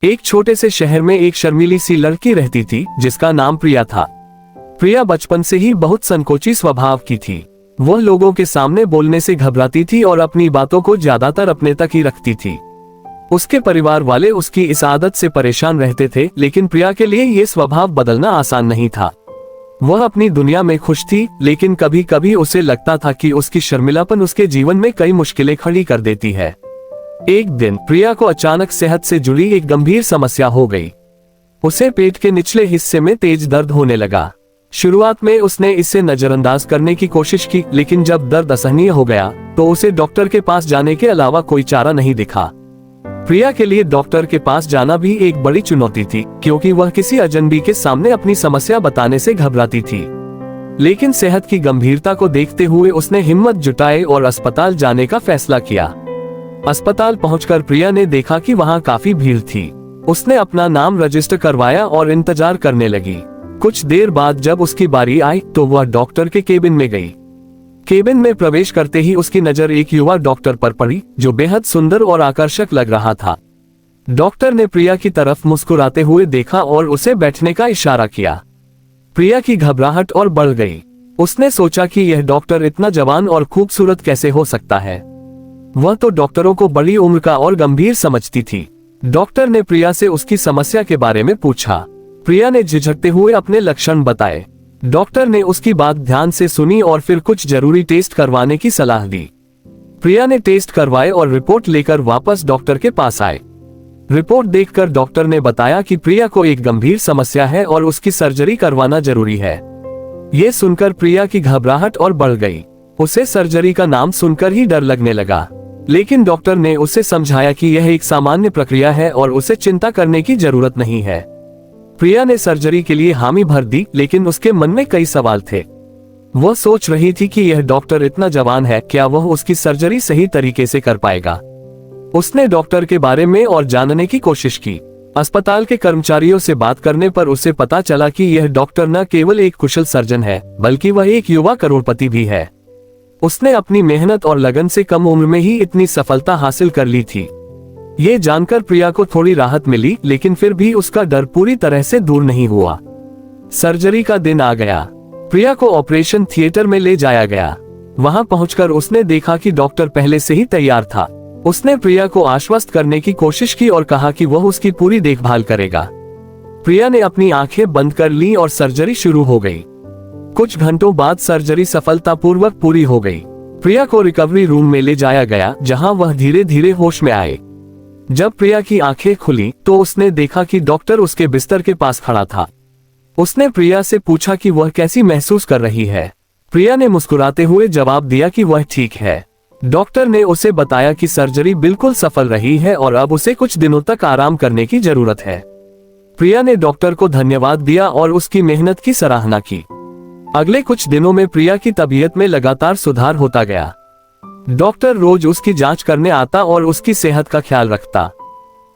एक छोटे से शहर में एक शर्मीली सी लड़की रहती थी जिसका नाम प्रिया था। प्रिया बचपन से ही बहुत संकोची स्वभाव की थी। वह लोगों के सामने बोलने से घबराती थी और अपनी बातों को ज्यादातर अपने तक ही रखती थी। उसके परिवार वाले उसकी इस आदत से परेशान रहते थे, लेकिन प्रिया के लिए ये स्वभाव बदलना आसान नहीं था। वह अपनी दुनिया में खुश थी, लेकिन कभी कभी उसे लगता था कि उसकी शर्मिलापन उसके जीवन में कई मुश्किलें खड़ी कर देती है। एक दिन प्रिया को अचानक सेहत से जुड़ी एक गंभीर समस्या हो गई। उसे पेट के निचले हिस्से में तेज दर्द होने लगा। शुरुआत में उसने इसे नजरअंदाज करने की कोशिश की, लेकिन जब दर्द असहनीय हो गया तो उसे डॉक्टर के पास जाने के अलावा कोई चारा नहीं दिखा। प्रिया के लिए डॉक्टर के पास जाना भी एक बड़ी चुनौती थी, क्योंकि वह किसी अजनबी के सामने अपनी समस्या बताने से घबराती थी। लेकिन सेहत की गंभीरता को देखते हुए उसने हिम्मत जुटाई और अस्पताल जाने का फैसला किया। अस्पताल पहुंचकर प्रिया ने देखा कि वहां काफी भीड़ थी। उसने अपना नाम रजिस्टर करवाया और इंतजार करने लगी। कुछ देर बाद जब उसकी बारी आई तो वह डॉक्टर के केबिन में गई। केबिन में प्रवेश करते ही उसकी नजर एक युवा डॉक्टर पर पड़ी जो बेहद सुंदर और आकर्षक लग रहा था। डॉक्टर ने प्रिया की तरफ मुस्कुराते हुए देखा और उसे बैठने का इशारा किया। प्रिया की घबराहट और बढ़ गई। उसने सोचा कि यह डॉक्टर इतना जवान और खूबसूरत कैसे हो सकता है। वह तो डॉक्टरों को बड़ी उम्र का और गंभीर समझती थी। डॉक्टर ने प्रिया से उसकी समस्या के बारे में पूछा। प्रिया ने झिझकते हुए अपने लक्षण बताए। डॉक्टर ने उसकी बात ध्यान से सुनी और फिर कुछ जरूरी टेस्ट करवाने की सलाह दी। प्रिया ने टेस्ट करवाए और रिपोर्ट लेकर वापस डॉक्टर के पास आए। रिपोर्ट देखकर डॉक्टर ने बताया कि प्रिया को एक गंभीर समस्या है और उसकी सर्जरी करवाना जरूरी है। ये सुनकर प्रिया की घबराहट और बढ़ गई। उसे सर्जरी का नाम सुनकर ही डर लगने लगा, लेकिन डॉक्टर ने उसे समझाया कि यह एक सामान्य प्रक्रिया है और उसे चिंता करने की जरूरत नहीं है। प्रिया ने सर्जरी के लिए हामी भर दी, लेकिन उसके मन में कई सवाल थे। वह सोच रही थी कि यह डॉक्टर इतना जवान है, क्या वह उसकी सर्जरी सही तरीके से कर पाएगा। उसने डॉक्टर के बारे में और जानने की कोशिश की। अस्पताल के कर्मचारियों से बात करने पर उसे पता चला कि यह डॉक्टर न केवल एक कुशल सर्जन है, बल्कि वह एक युवा करोड़पति भी है। उसने अपनी मेहनत और लगन से कम उम्र में ही इतनी सफलता हासिल कर ली थी। ये जानकर प्रिया को थोड़ी राहत मिली, लेकिन फिर भी उसका डर पूरी तरह से दूर नहीं हुआ। सर्जरी का दिन आ गया। प्रिया को ऑपरेशन थिएटर में ले जाया गया। वहां पहुंचकर उसने देखा कि डॉक्टर पहले से ही तैयार था। उसने प्रिया को आश्वस्त करने की कोशिश की और कहा कि वह उसकी पूरी देखभाल करेगा। प्रिया ने अपनी आंखें बंद कर ली और सर्जरी शुरू हो गई। कुछ घंटों बाद सर्जरी सफलतापूर्वक पूरी हो गई। प्रिया को रिकवरी रूम में ले जाया गया, जहां वह धीरे धीरे होश में आए। जब प्रिया की आंखें खुली तो उसने देखा कि डॉक्टर उसके बिस्तर के पास खड़ा था। उसने प्रिया से पूछा कि वह कैसी महसूस कर रही है। प्रिया ने मुस्कुराते हुए जवाब दिया कि वह ठीक है। डॉक्टर ने उसे बताया कि सर्जरी बिल्कुल सफल रही है और अब उसे कुछ दिनों तक आराम करने की जरूरत है। प्रिया ने डॉक्टर को धन्यवाद दिया और उसकी मेहनत की सराहना की। अगले कुछ दिनों में प्रिया की तबीयत में लगातार सुधार होता गया। डॉक्टर रोज उसकी जांच करने आता और उसकी सेहत का ख्याल रखता।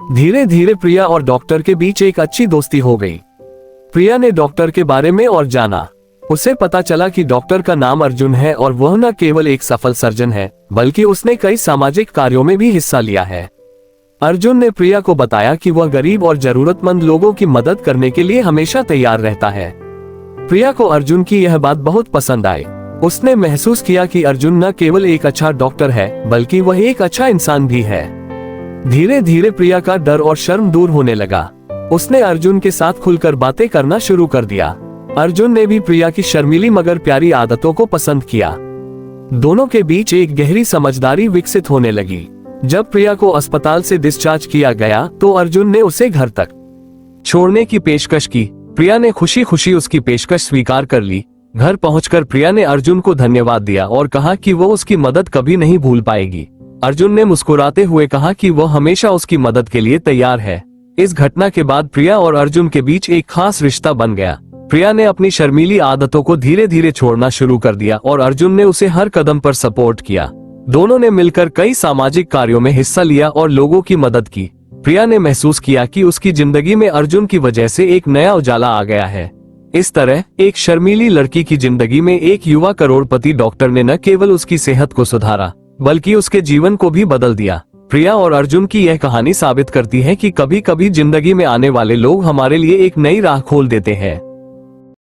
धीरे धीरे प्रिया और डॉक्टर के बीच एक अच्छी दोस्ती हो गई। प्रिया ने डॉक्टर के बारे में और जाना। उसे पता चला कि डॉक्टर का नाम अर्जुन है और वह न केवल एक सफल सर्जन है, बल्कि उसने कई सामाजिक कार्यों में भी हिस्सा लिया है। अर्जुन ने प्रिया को बताया कि वह गरीब और जरूरतमंद लोगों की मदद करने के लिए हमेशा तैयार रहता है। प्रिया को अर्जुन की यह बात बहुत पसंद आई। उसने महसूस किया कि अर्जुन न केवल एक अच्छा डॉक्टर है, बल्कि वह एक अच्छा इंसान भी है। धीरे धीरे प्रिया का डर और शर्म दूर होने लगा। उसने अर्जुन के साथ खुलकर बातें करना शुरू कर दिया। अर्जुन ने भी प्रिया की शर्मीली मगर प्यारी आदतों को पसंद किया। दोनों के बीच एक गहरी समझदारी विकसित होने लगी। जब प्रिया को अस्पताल से डिस्चार्ज किया गया तो अर्जुन ने उसे घर तक छोड़ने की पेशकश की। प्रिया ने खुशी खुशी उसकी पेशकश स्वीकार कर ली। घर पहुंचकर प्रिया ने अर्जुन को धन्यवाद दिया और कहा कि वो उसकी मदद कभी नहीं भूल पाएगी। अर्जुन ने मुस्कुराते हुए कहा कि वो हमेशा उसकी मदद के लिए तैयार है। इस घटना के बाद प्रिया और अर्जुन के बीच एक खास रिश्ता बन गया। प्रिया ने अपनी शर्मीली आदतों को धीरे धीरे छोड़ना शुरू कर दिया और अर्जुन ने उसे हर कदम पर सपोर्ट किया। दोनों ने मिलकर कई सामाजिक कार्यों में हिस्सा लिया और लोगों की मदद की। प्रिया ने महसूस किया कि उसकी जिंदगी में अर्जुन की वजह से एक नया उजाला आ गया है। इस तरह एक शर्मीली लड़की की जिंदगी में एक युवा करोड़पति डॉक्टर ने न केवल उसकी सेहत को सुधारा, बल्कि उसके जीवन को भी बदल दिया। प्रिया और अर्जुन की यह कहानी साबित करती है कि कभी कभी जिंदगी में आने वाले लोग हमारे लिए एक नई राह खोल देते हैं।